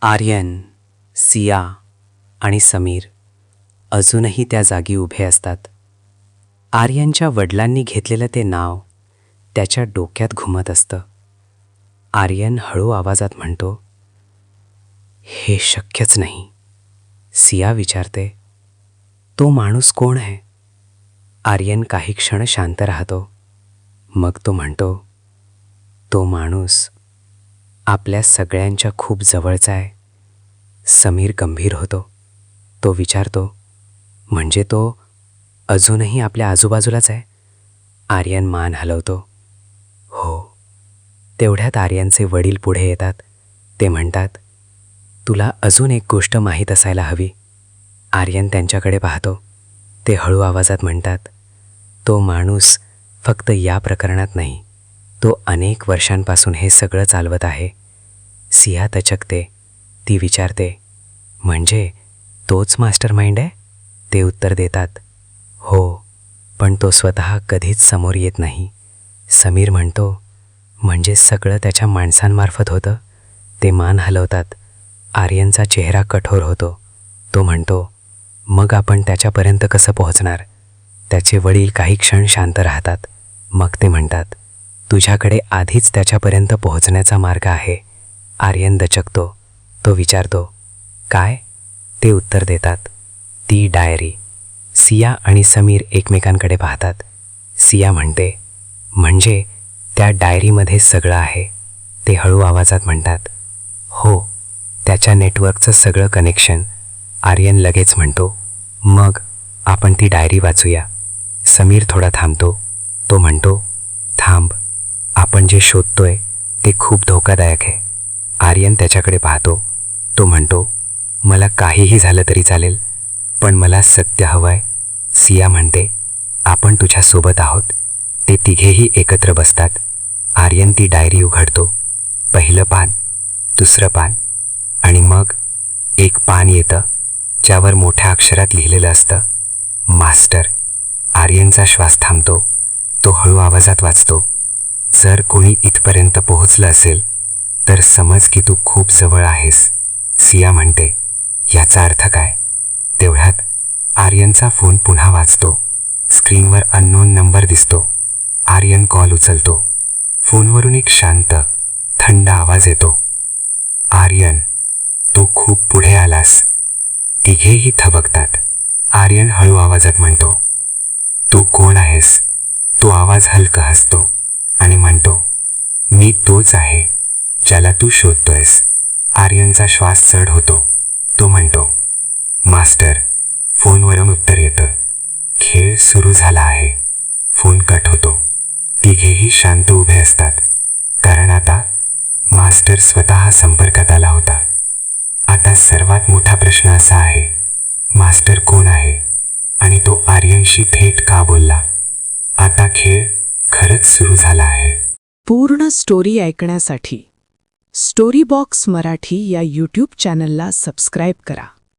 आर्यन, सिया आणि समीर अजूनही त्या जागी उभे असतात. आर्यनच्या वडिलांनी घेतलेलं ते नाव त्याच्या डोक्यात घुमत असतं. आर्यन हळू आवाजात म्हणतो, हे शक्यच नाही. सिया विचारते, तो माणूस कोण आहे? आर्यन काही क्षण शांत राहतो. मग तो म्हणतो, तो माणूस आपल्या सगळ्यांच्या खूप जवळचा आहे. समीर गंभीर होतो. तो विचारतो, म्हणजे तो अजूनही आपल्या आजूबाजूलाच आहे? आर्यन मान हलवतो, हो. तेवढ्यात आर्यनचे वडील पुढे येतात. ते म्हणतात, तुला अजून एक गोष्ट माहीत असायला हवी. आर्यन त्यांच्याकडे पाहतो. ते हळू आवाजात म्हणतात, तो माणूस फक्त या प्रकरणात नाही, तो अनेक वर्षांपासून हे सगळं चालवत आहे. सिया दचकते. ती विचारते, म्हणजे तोच मास्टर माइंड आहे? ते उत्तर देतात, हो, पण तो स्वतः कधीच समोर येत नाही. समीर म्हणतो, म्हणजे सगळं त्याच्या माणसांमार्फत होतं? ते मान हलवतात. आर्यनचा चेहरा कठोर होतो. तो म्हणतो, मग आपण त्याच्यापर्यंत कसं पोहोचणार? त्याचे वडील काही क्षण शांत राहतात. मग ते म्हणतात, तुझ्याकडे आधीच त्याच्यापर्यंत पोहोचण्याचा मार्ग आहे. आर्यन दचकतो. तो विचारतो, काय? ते उत्तर देतात, ती डायरी. सिया आणि समीर एकमेकांकडे पाहतात. सिया म्हणते, म्हणजे त्या डायरीमध्ये सगळं आहे? ते हळू आवाजात म्हणतात, हो, त्याच्या नेटवर्कचं सगळं कनेक्शन. आर्यन लगेच म्हणतो, मग आपण ती डायरी वाचूया. समीर थोडा थांबतो. तो म्हणतो, थांब, आपण जे शोधतोय ते खूप धोकादायक आहे. आर्यन त्याच्याकडे पाहतो. तो म्हणतो, मला काहीही झालं तरी चालेल, पण मला सत्य हवंय. सिया म्हणते, आपण तुझ्यासोबत आहोत. ते तिघेही एकत्र बसतात. आर्यन ती डायरी उघडतो. पहिलं पान, दुसरं पान, आणि मग एक पान येतं ज्यावर मोठ्या अक्षरात लिहिलेलं असतं, मास्टर. आर्यनचा श्वास थांबतो. तो हळू आवाजात वाचतो, जर कोणी इथपर्यंत पोहोचलं असेल तर समज की तू खूप जवळ आहेस. सिया म्हणते, याचा अर्थ काय? तेवढ्यात आर्यनचा फोन पुन्हा वाजतो. स्क्रीनवर अननोन नंबर दिसतो. आर्यन कॉल उचलतो. फोनवरून एक शांत, थंड आवाज येतो, आर्यन, तू खूप पुढे आलास. तिघेही थबकतात. आर्यन हळू आवाजात म्हणतो, तू कोण आहेस? तो आवाज हलका हसतो आणि म्हणतो, मी तोच आहे ज्याला तू शोधतोयस. आर्यनचा श्वास चढ होतो. तो म्हणतो, मास्टर. फोनवरून उत्तर येतं, खेळ सुरू झाला आहे. फोन कट होतो. तिघेही शांत उभे असतात, कारण आता मास्टर स्वतः संपर्कात आला होता. आता सर्वात मोठा प्रश्न असा आहे, मास्टर कोण आहे आणि तो आर्यनशी थेट का बोलला? आता खेळ खरंच सुरू झाला आहे. पूर्ण स्टोरी ऐकण्यासाठी स्टोरी बॉक्स मराठी या यूट्यूब चॅनलला सबस्क्राईब करा.